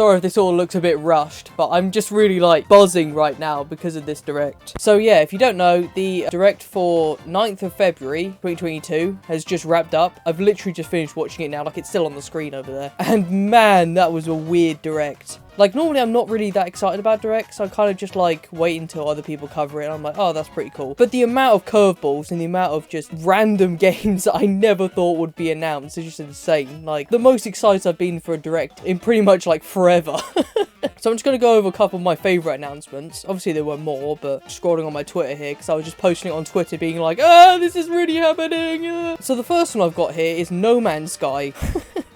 sorry if this all looks a bit rushed, but I'm just really like buzzing right now because of this direct. So yeah, if you don't know, the direct for 9th of February 2022 has just wrapped up. I've literally just finished watching it now, like it's still on the screen over there. And man, that was a weird direct. Like, normally I'm not really that excited about directs. I kind of just like wait until other people cover it. And I'm like, oh, that's pretty cool. But the amount of curveballs and the amount of just random games that I never thought would be announced is just insane. Like, the most excited I've been for a direct in pretty much like forever. So I'm just going to go over a couple of my favourite announcements. Obviously there were more, but scrolling on my Twitter here, because I was just posting it on Twitter being like, ah, this is really happening. So the first one I've got here is No Man's Sky.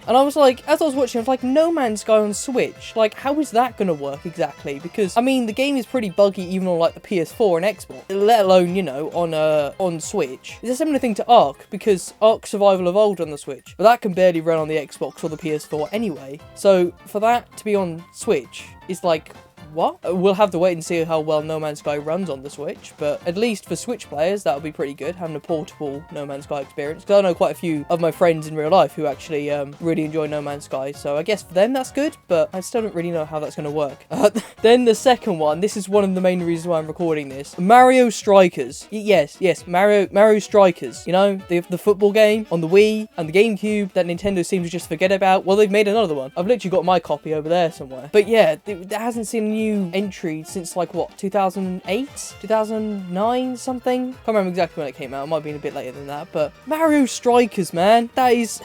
And I was like, as I was watching, I was like, No Man's Sky on Switch? Like, how is that going to work exactly? Because, I mean, the game is pretty buggy even on, like, the PS4 and Xbox. Let alone, you know, on Switch. It's a similar thing to Ark, because Ark Survival Evolved on the Switch. But that can barely run on the Xbox or the PS4 anyway. So, for that to be on Switch is like, what? We'll have to wait and see how well No Man's Sky runs on the Switch, but at least for Switch players, that'll be pretty good, having a portable No Man's Sky experience, because I know quite a few of my friends in real life who actually really enjoy No Man's Sky, so I guess for them that's good, but I still don't really know how that's going to work. Then the second one, this is one of the main reasons why I'm recording this, Mario Strikers. Yes, Mario Strikers, you know, the football game on the Wii and the GameCube that Nintendo seems to just forget about. Well, they've made another one. I've literally got my copy over there somewhere. But yeah, there hasn't seen a new entry since like what, 2008, 2009, something. Can't remember exactly when it came out. It might have been a bit later than that, but Mario Strikers, man, that is,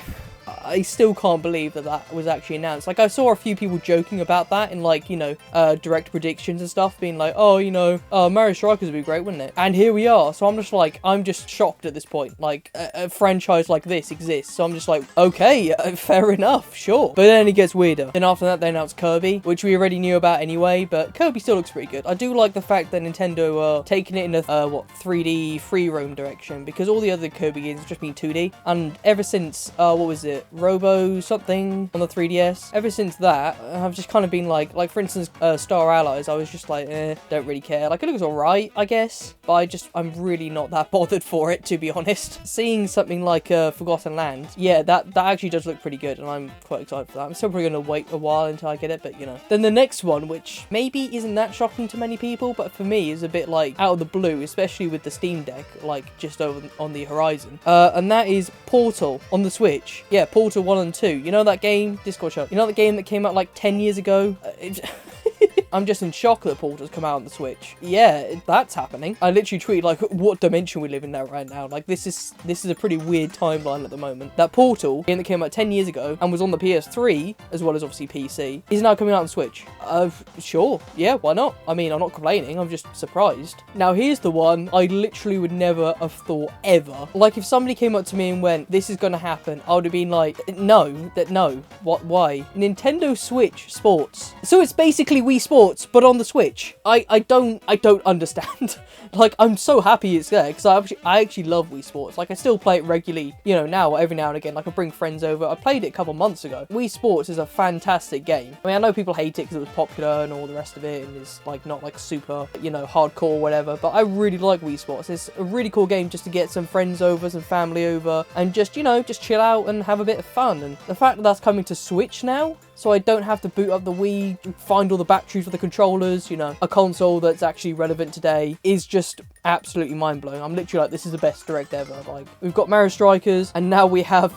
I still can't believe that that was actually announced. Like, I saw a few people joking about that in, like, you know, direct predictions and stuff, being like, oh, you know, Mario Strikers would be great, wouldn't it? And here we are. So I'm just like, I'm just shocked at this point. Like, a franchise like this exists. So I'm just like, okay, fair enough, sure. But then it gets weirder. Then after that, they announced Kirby, which we already knew about anyway, but Kirby still looks pretty good. I do like the fact that Nintendo are taking it in a, 3D free roam direction, because all the other Kirby games have just been 2D. And ever since, what was it? Robo something on the 3DS. Ever since that, I've just kind of been like for instance, Star Allies, I was just like, don't really care. Like, it looks alright, I guess, but I'm really not that bothered for it, to be honest. Seeing something like Forgotten Land, yeah, that actually does look pretty good, and I'm quite excited for that. I'm still probably going to wait a while until I get it, but you know. Then the next one, which maybe isn't that shocking to many people, but for me is a bit like out of the blue, especially with the Steam Deck, like just over on the horizon, and that is Portal on the Switch. Yeah, Portal 1 and 2. You know that game? Discord show. You know the game that came out like 10 years ago? I'm just in shock that Portal's come out on the Switch. Yeah, that's happening. I literally tweeted like, what dimension we live in right now. Like, this is a pretty weird timeline at the moment. That Portal, game that came out 10 years ago and was on the PS3, as well as obviously PC, is now coming out on Switch. Sure. Yeah, why not? I mean, I'm not complaining. I'm just surprised. Now, here's the one I literally would never have thought ever. Like, if somebody came up to me and went, this is going to happen, I would have been like, no. What? Why? Nintendo Switch Sports. So it's basically Wii Sports, but on the Switch. I don't understand. Like, I'm so happy it's there, because I actually love Wii Sports. Like, I still play it regularly, you know, now, every now and again. Like, I bring friends over. I played it a couple months ago. Wii Sports is a fantastic game. I mean, I know people hate it because it was popular and all the rest of it, and it's like not like super, you know, hardcore or whatever, but I really like Wii Sports. It's a really cool game just to get some friends over, some family over, and just, you know, just chill out and have a bit of fun. And the fact that that's coming to Switch now, so I don't have to boot up the Wii, find all the batteries for the controllers, you know, a console that's actually relevant today, is just absolutely mind-blowing. I'm literally like, this is the best direct ever. Like, we've got Mario Strikers, and now we have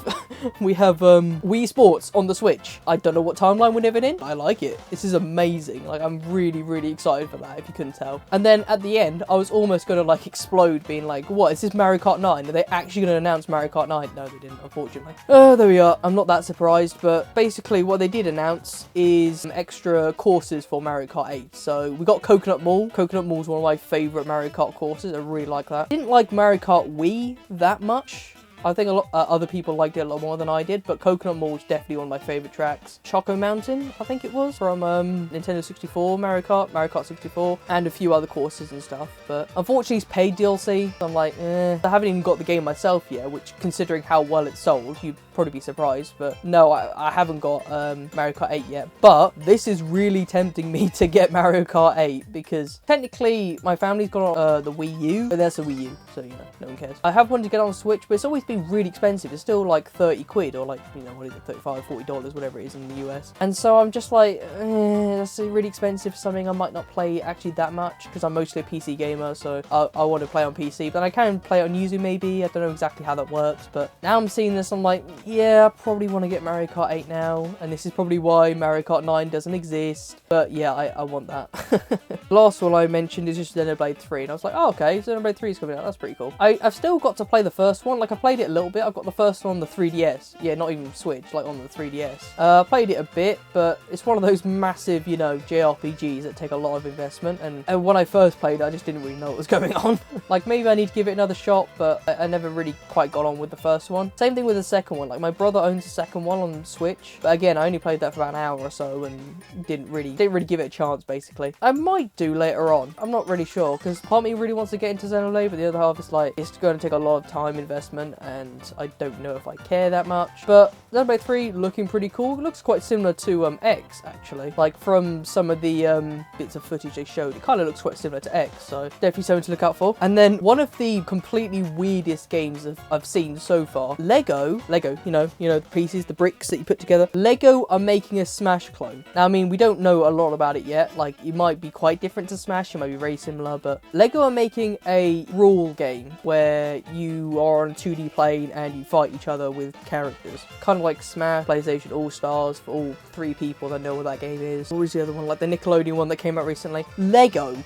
Wii Sports on the Switch. I don't know what timeline we're living in. I like it. This is amazing. Like, I'm really, really excited for that, if you couldn't tell. And then at the end, I was almost gonna like explode, being like, what, is this Mario Kart 9? Are they actually gonna announce Mario Kart 9? No, they didn't, unfortunately. There we are. I'm not that surprised, but basically what they did announce is some extra courses for Mario Kart 8. So we got Coconut Mall. Coconut Mall is one of my favourite Mario Kart courses. I really like that. Didn't like Mario Kart Wii that much. I think a lot other people liked it a lot more than I did, but Coconut Mall is definitely one of my favourite tracks. Choco Mountain, I think it was, from Nintendo 64, Mario Kart 64, and a few other courses and stuff. But unfortunately, it's paid DLC. So I'm like, I haven't even got the game myself yet, which, considering how well it's sold, you probably be surprised, but no, I haven't got Mario Kart 8 yet. But this is really tempting me to get Mario Kart 8 because technically my family's got on the Wii U, but that's a Wii U, so you know, no one cares. I have wanted to get on Switch, but it's always been really expensive. It's still like 30 quid or like, you know, what is it, $35, $40, whatever it is in the US. And so I'm just like, that's really expensive for something I might not play actually that much because I'm mostly a PC gamer, so I want to play on PC, but I can play it on Yuzu maybe. I don't know exactly how that works, but now I'm seeing this, I'm like, yeah, I probably want to get Mario Kart 8 now, and this is probably why Mario Kart 9 doesn't exist, but yeah, I want that. The last one I mentioned is just Xenoblade 3, and I was like, oh, okay, Xenoblade 3 is coming out, that's pretty cool. I've still got to play the first one, like I played it a little bit. I've got the first one on the 3DS, yeah, not even Switch, like on the 3DS. Played it a bit, but it's one of those massive, you know, JRPGs that take a lot of investment, and when I first played it, I just didn't really know what was going on. Like, maybe I need to give it another shot, but I never really quite got on with the first one. Same thing with the second one. Like, my brother owns the second one on Switch, but again, I only played that for about an hour or so and didn't really give it a chance, basically. I might do later on. I'm not really sure, because part of me really wants to get into Xenoblade, but the other half is like, it's going to take a lot of time investment, and I don't know if I care that much. But Xenoblade 3 looking pretty cool. It looks quite similar to X, actually. Like, from some of the bits of footage they showed, it kind of looks quite similar to X, so definitely something to look out for. And then one of the completely weirdest games I've seen so far, Lego, you know the pieces, the bricks that you put together. Lego are making a Smash clone. Now, I mean, we don't know a lot about it yet. Like, it might be quite different to Smash, it might be very similar, but Lego are making a rule game where you are on a 2D plane and you fight each other with characters. Kind of like Smash, PlayStation All-Stars for all 3 people that know what that game is. What was the other one? Like the Nickelodeon one that came out recently. Lego.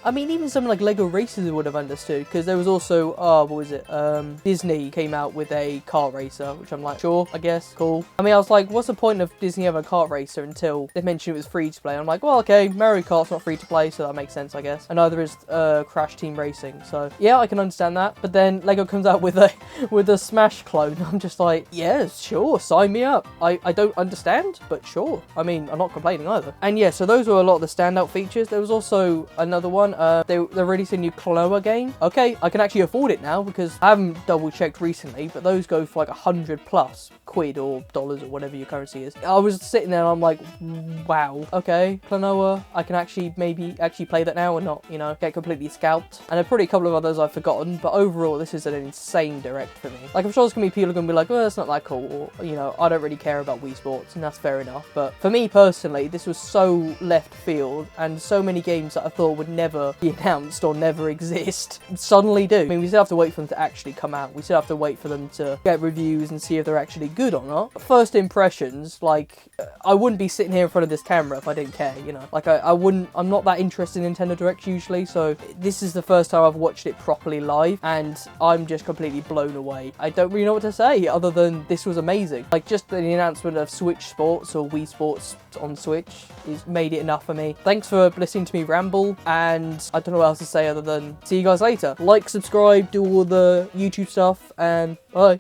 I mean, even something like Lego Racers I would have understood, because there was also, what was it? Disney came out with a kart racer, which I'm like, sure, I guess, cool. I mean, I was like, what's the point of Disney having a kart racer until they mentioned it was free to play? I'm like, well, okay, Mario Kart's not free to play, so that makes sense, I guess. And neither is Crash Team Racing, so yeah, I can understand that. But then Lego comes out with a Smash clone. I'm just like, yeah, sure, sign me up. I don't understand, but sure. I mean, I'm not complaining either. And yeah, so those were a lot of the standout features. There was also another one. They're releasing a new Klonoa game. Okay, I can actually afford it now because I haven't double checked recently, but those go for like 100 plus quid or dollars or whatever your currency is. I was sitting there and I'm like, wow, okay, Klonoa, I can maybe play that now and not, you know, get completely scalped. And there are probably a couple of others I've forgotten, but overall, this is an insane direct for me. Like, I'm sure there's gonna be people who are gonna be like, oh, that's not that cool, or, you know, I don't really care about Wii Sports, and that's fair enough. But for me personally, this was so left field, and so many games that I thought would never be announced or never exist suddenly do. I mean, we still have to wait for them to actually come out. We still have to wait for them to get reviews and see if they're actually good or not. First impressions, like, I wouldn't be sitting here in front of this camera if I didn't care, you know. Like, I'm not that interested in Nintendo Directs usually, so this is the first time I've watched it properly live, and I'm just completely blown away. I don't really know what to say other than this was amazing. Like, just the announcement of Switch Sports or Wii Sports on Switch has made it enough for me. Thanks for listening to me ramble, and I don't know what else to say other than see you guys later. Like, subscribe, do all the YouTube stuff, and bye.